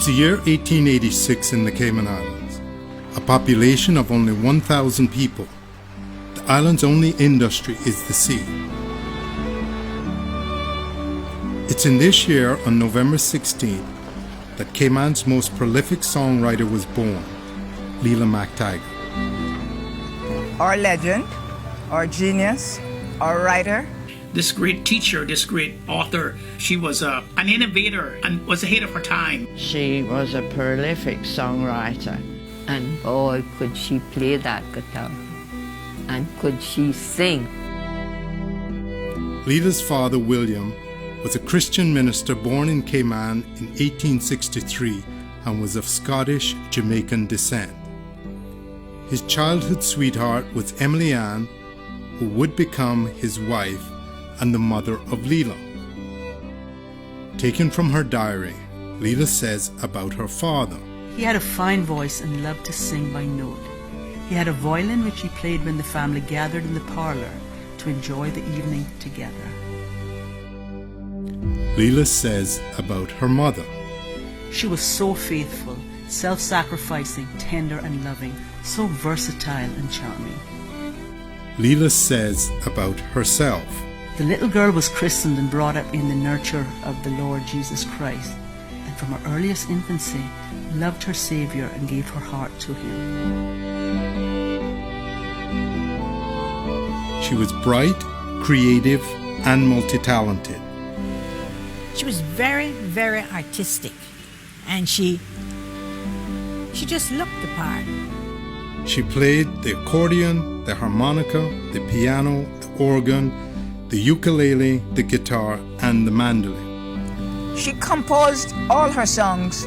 the year 1886 in the Cayman Islands. A population of only 1,000 people. The island's only industry is the sea. It's in this year, on November 16th, that Cayman's most prolific songwriter was born, Leila MacTaggart. Our legend, our genius, our writer. This great teacher, this great author, she was an innovator and was ahead of her time. She was a prolific songwriter. And boy, could she play that guitar. And could she sing. Leila's father, William, was a Christian minister born in Cayman in 1863 and was of Scottish Jamaican descent. His childhood sweetheart was Emily Ann, who would become his wife and the mother of Leila. Taken from her diary, Leila says about her father. He had a fine voice and loved to sing by note. He had a violin which he played when the family gathered in the parlour to enjoy the evening together. Leila says about her mother. She was so faithful, self-sacrificing, tender and loving, so versatile and charming. Leila says about herself. The little girl was christened and brought up in the nurture of the Lord Jesus Christ, and from her earliest infancy loved her Saviour and gave her heart to Him. She was bright, creative, and multi-talented. She was very, very artistic, and she just looked the part. She played the accordion, the harmonica, the piano, the organ, the ukulele, the guitar, and the mandolin. She composed all her songs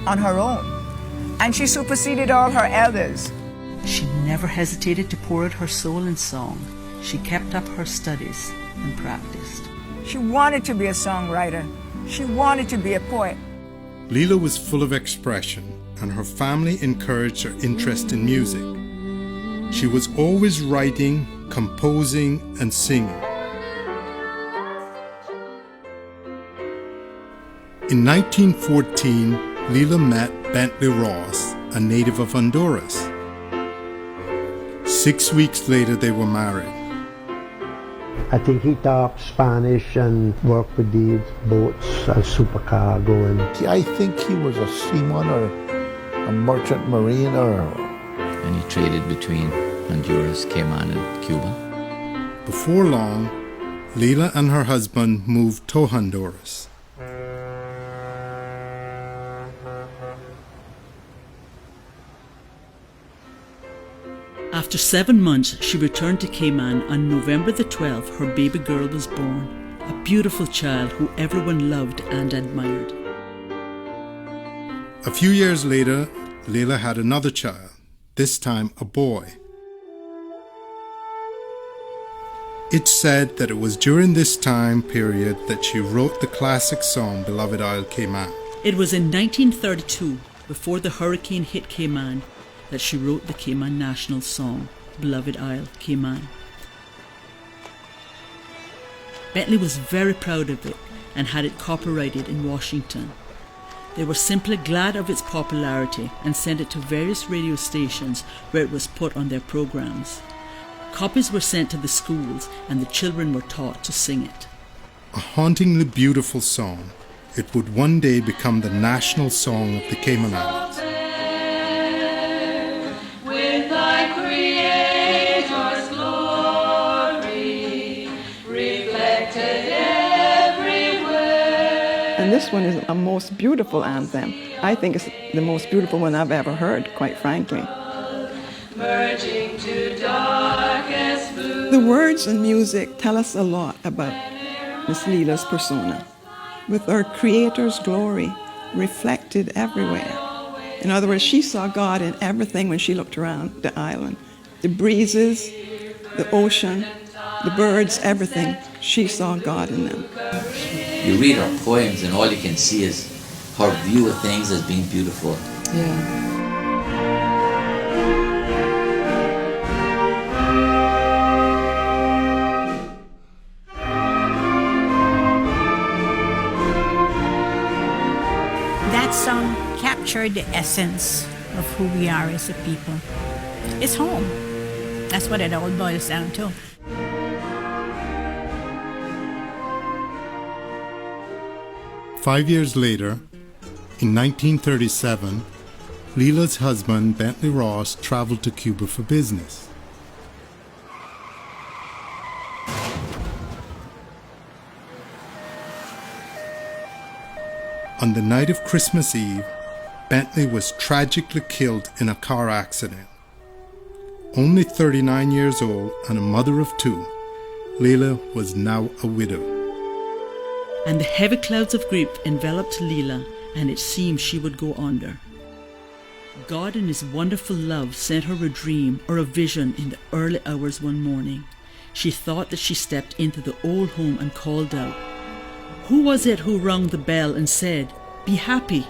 on her own, and she superseded all her elders. She never hesitated to pour out her soul in song. She kept up her studies and practiced. She wanted to be a songwriter. She wanted to be a poet. Leila was full of expression, and her family encouraged her interest in music. She was always writing, composing, and singing. In 1914, Leila met Bentley Ross, a native of Honduras. 6 weeks later, they were married. I think he talked Spanish and worked with the boats as supercargo. I think he was a seaman or a merchant mariner. And he traded between Honduras, Cayman, and Cuba. Before long, Leila and her husband moved to Honduras. After 7 months, she returned to Cayman. On November the 12th, her baby girl was born, a beautiful child who everyone loved and admired. A few years later, Leila had another child, this time a boy. It's said that it was during this time period that she wrote the classic song Beloved Isle Cayman. It was in 1932, before the hurricane hit Cayman, that she wrote the Cayman national song, Beloved Isle Cayman. Bentley was very proud of it and had it copyrighted in Washington. They were simply glad of its popularity and sent it to various radio stations where it was put on their programs. Copies were sent to the schools and the children were taught to sing it. A hauntingly beautiful song, it would one day become the national song of the Cayman Islands. And this one is a most beautiful anthem. I think it's the most beautiful one I've ever heard, quite frankly. The words and music tell us a lot about Miss Leila's persona, with her Creator's glory reflected everywhere. In other words, she saw God in everything when she looked around the island. The breezes, the ocean, the birds, everything. She saw God in them. You read her poems and all you can see is her view of things as being beautiful. Yeah. That song captured the essence of who we are as a people. It's home. That's what it all boils down to. Five years later, in 1937, Leila's husband, Bentley Ross, traveled to Cuba for business. On the night of Christmas Eve, Bentley was tragically killed in a car accident. Only 39 years old and a mother of two, Leila was now a widow. And the heavy clouds of grief enveloped Leila, and it seemed she would go under. God in His wonderful love sent her a dream or a vision in the early hours one morning. She thought that she stepped into the old home and called out, "Who was it who rung the bell and said, 'Be happy'?"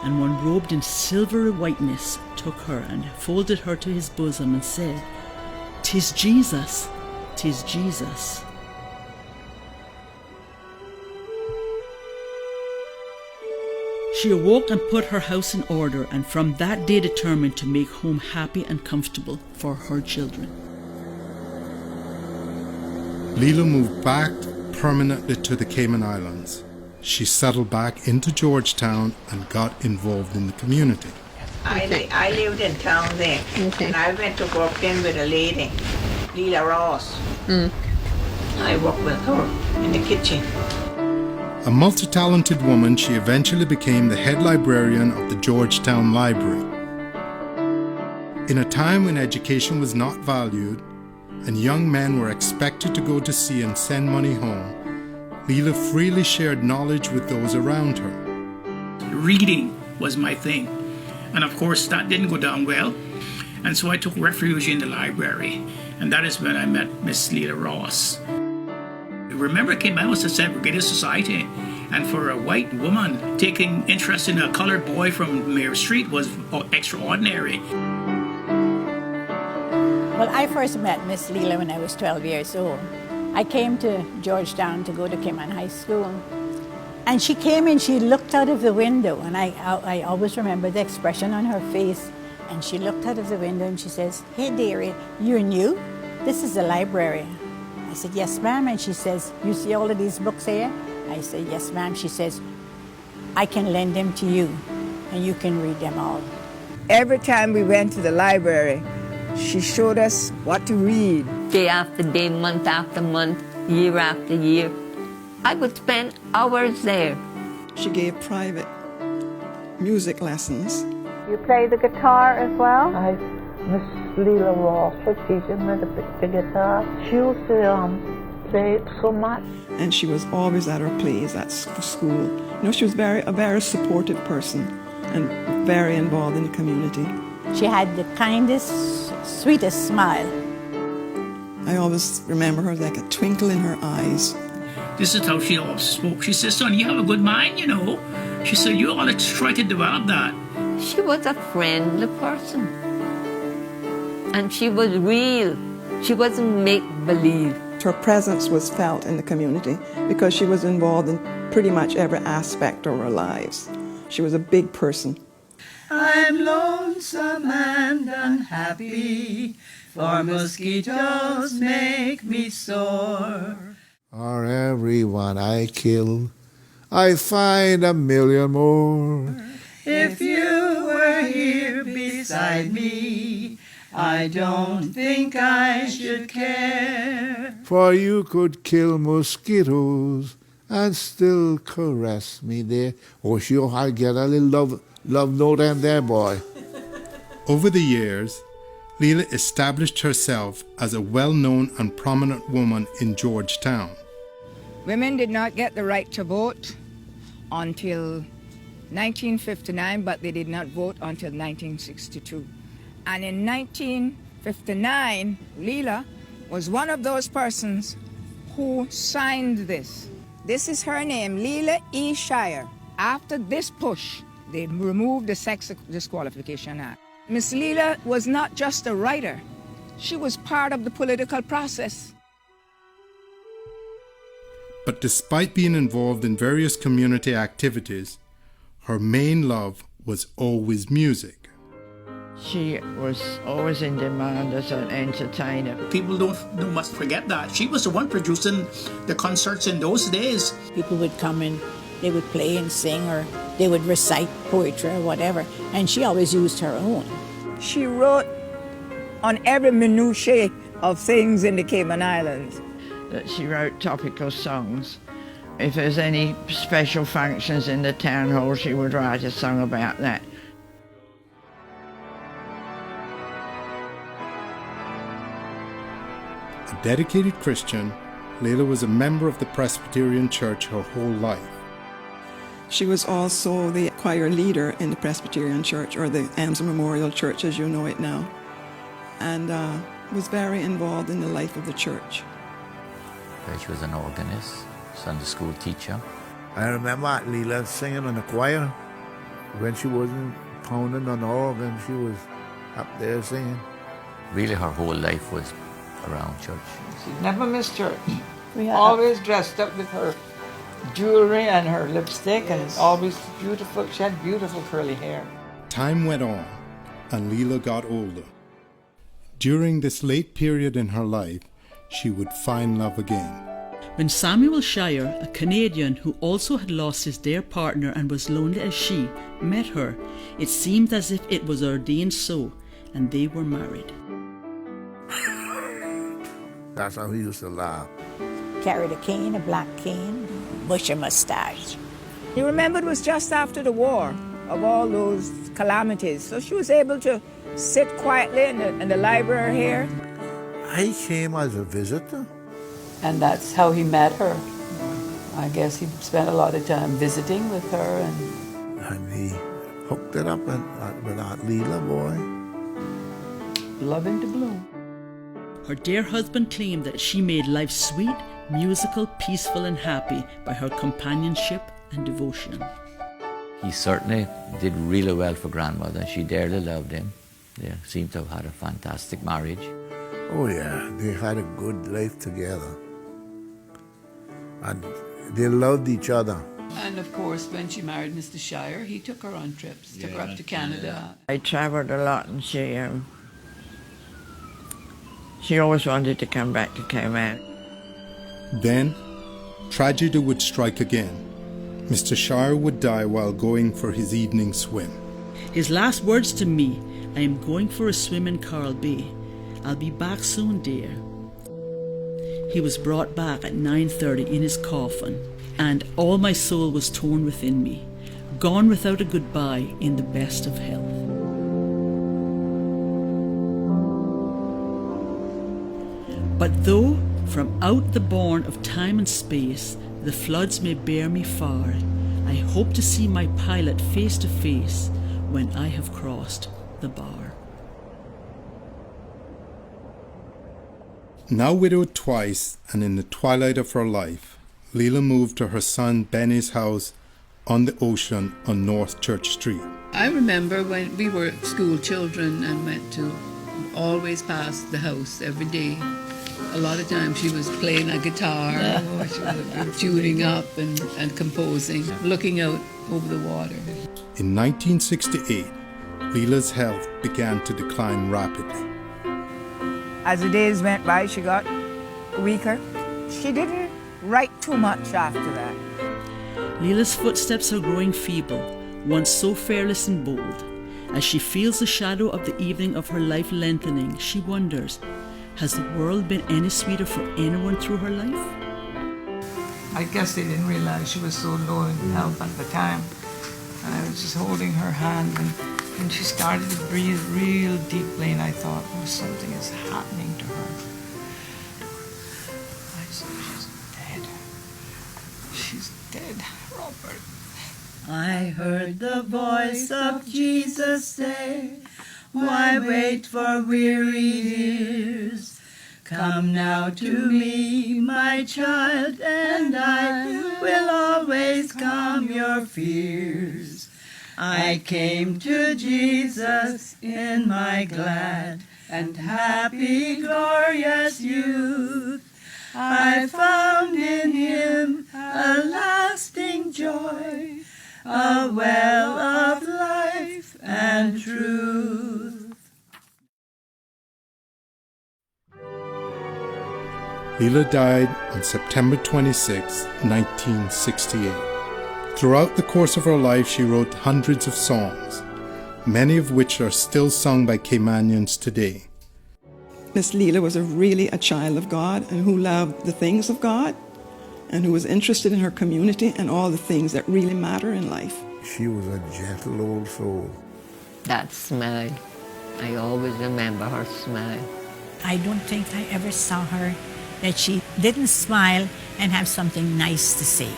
And one robed in silvery whiteness took her and folded her to his bosom and said, "'Tis Jesus, 'tis Jesus." She awoke and put her house in order, and from that day determined to make home happy and comfortable for her children. Leila moved back permanently to the Cayman Islands. She settled back into Georgetown and got involved in the community. I lived in town there, and I went to work in with a lady, Leila Ross. I worked with her in the kitchen. A multi-talented woman, she eventually became the head librarian of the Georgetown Library. In a time when education was not valued and young men were expected to go to sea and send money home, Leila freely shared knowledge with those around her. Reading was my thing. And of course, that didn't go down well. And so I took refuge in the library. And that is when I met Miss Leila Ross. Remember, Cayman was a segregated society. And for a white woman, taking interest in a colored boy from Mayor Street was extraordinary. Well, I first met Miss Leila when I was 12 years old. I came to Georgetown to go to Cayman High School. And she came in, she looked out of the window, and I always remember the expression on her face. And she looked out of the window and she says, "Hey, dearie, you're new? This is the library." I said, "Yes, ma'am." And she says, "You see all of these books here?" I said, "Yes, ma'am." She says, "I can lend them to you, and you can read them all." Every time we went to the library, she showed us what to read. Day after day, month after month, year after year. I would spend hours there. She gave private music lessons. You play the guitar as well? Miss Leila Ross would teach me the guitar. She used to play it so much. And she was always at her plays at school. You know, she was a very supportive person and very involved in the community. She had the kindest, sweetest smile. I always remember her like a twinkle in her eyes. This is how she always spoke. She said, "Son, you have a good mind, you know." She said, "You ought to try to develop that." She was a friendly person. And she was real. She wasn't make-believe. Her presence was felt in the community because she was involved in pretty much every aspect of our lives. She was a big person. I'm lonesome and unhappy, for mosquitoes make me sore. For everyone I kill, I find a million more. If you were here beside me, I don't think I should care. For you could kill mosquitoes and still caress me there. Oh, sure, I get a little love note in there, boy. Over the years, Leila established herself as a well-known and prominent woman in Georgetown. Women did not get the right to vote until 1959, but they did not vote until 1962. And in 1959, Leila was one of those persons who signed this. This is her name, Leila E. Shier. After this push, they removed the Sex Disqualification Act. Miss Leila was not just a writer. She was part of the political process. But despite being involved in various community activities, her main love was always music. She was always in demand as an entertainer. People must forget that. She was the one producing the concerts in those days. People would come and they would play and sing, or they would recite poetry or whatever, and she always used her own. She wrote on every minutiae of things in the Cayman Islands. That she wrote topical songs. If there's any special functions in the town hall, she would write a song about that. A dedicated Christian, Leila was a member of the Presbyterian Church her whole life. She was also the choir leader in the Presbyterian Church, or the Amsa Memorial Church as you know it now, and was very involved in the life of the church. She was an organist, Sunday school teacher. I remember Leila singing in the choir. When she wasn't pounding on the organ, she was up there singing. Really, her whole life was around church. She never missed church. Always dressed up with her jewelry and her lipstick, and always beautiful. She had beautiful curly hair. Time went on, and Leila got older. During this late period in her life, she would find love again. When Samuel Shier, a Canadian who also had lost his dear partner and was lonely as she, met her, it seemed as if it was ordained so, and they were married. That's how he used to laugh. Carried a cane, a black cane, bushy mustache. You remember it was just after the war of all those calamities, so she was able to sit quietly in the library here. I came as a visitor. And that's how he met her. I guess he spent a lot of time visiting with her. And he hooked it up with Aunt Leila, boy. Loving to bloom. Her dear husband claimed that she made life sweet, musical, peaceful and happy by her companionship and devotion. He certainly did really well for grandmother. She dearly loved him. They seemed to have had a fantastic marriage. Oh yeah, they had a good life together. And they loved each other. And of course, when she married Mr. Shier, he took her on trips, took her up to Canada. I travelled a lot, and she always wanted to come back to Cayman. Then, tragedy would strike again. Mr. Shier would die while going for his evening swim. His last words to me, "I am going for a swim in Coral Bay. I'll be back soon, dear." He was brought back at 9:30 in his coffin, and all my soul was torn within me, gone without a goodbye in the best of health. But though from out the bourne of time and space the floods may bear me far, I hope to see my pilot face to face when I have crossed the bar. Now widowed twice and in the twilight of her life, Leila moved to her son Benny's house on the ocean on North Church Street. I remember when we were school children and went to always past the house every day. A lot of times she was playing a guitar, or she would be tuning up and composing, looking out over the water. In 1968, Leila's health began to decline rapidly. As the days went by, she got weaker. She didn't write too much after that. Leila's footsteps are growing feeble, once so fearless and bold. As she feels the shadow of the evening of her life lengthening, she wonders, has the world been any sweeter for anyone through her life? I guess they didn't realize she was so low in health at the time. And I was just holding her hand, and she started to breathe real deeply, and I thought, oh, something is happening to her. I said, she's dead. She's dead, Robert. I heard the voice of Jesus say, why wait for weary years? Come now to me, my child, and I will always calm your fears. I came to Jesus in my glad and happy, glorious youth. I found in him a lasting joy, a well of life Leila died on September 26, 1968. Throughout the course of her life, she wrote hundreds of songs, many of which are still sung by Caymanians today. Miss Leila was really a child of God and who loved the things of God and who was interested in her community and all the things that really matter in life. She was a gentle old soul. That smile. I always remember her smile. I don't think I ever saw her that she didn't smile and have something nice to say.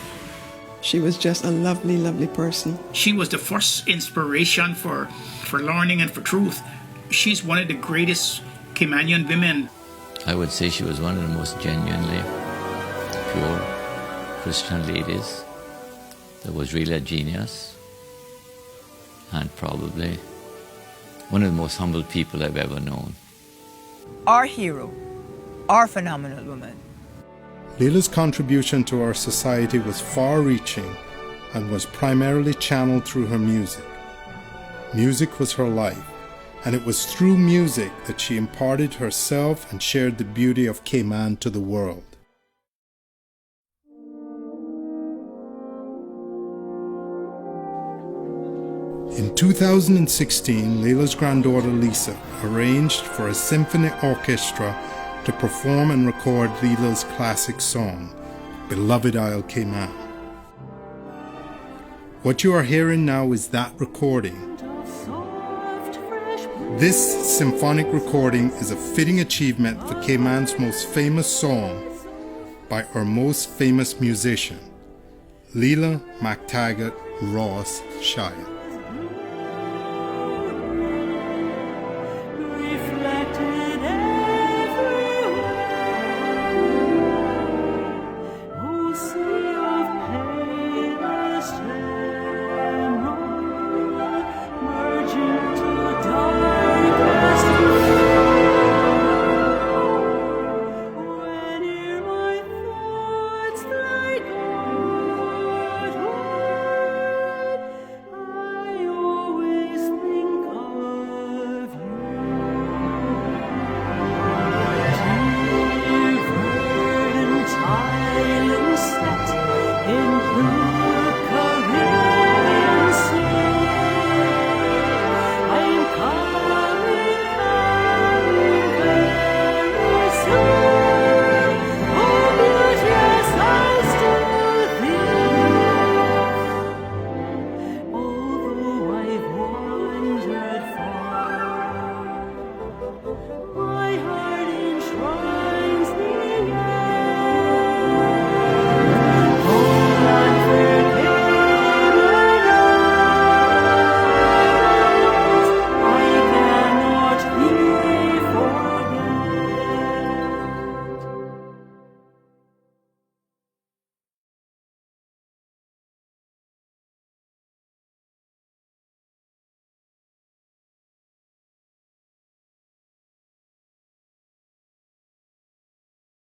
She was just a lovely, lovely person. She was the first inspiration for learning and for truth. She's one of the greatest Caymanian women. I would say she was one of the most genuinely pure Christian ladies. That was really a genius and probably one of the most humble people I've ever known. Our hero, our phenomenal woman. Leila's contribution to our society was far-reaching and was primarily channeled through her music. Music was her life, and it was through music that she imparted herself and shared the beauty of Cayman to the world. In 2016, Leila's granddaughter Lisa arranged for a symphony orchestra to perform and record Leila's classic song, Beloved Isle Cayman. What you are hearing now is that recording. This symphonic recording is a fitting achievement for Cayman's most famous song by our most famous musician, Leila MacTaggart Ross Shier.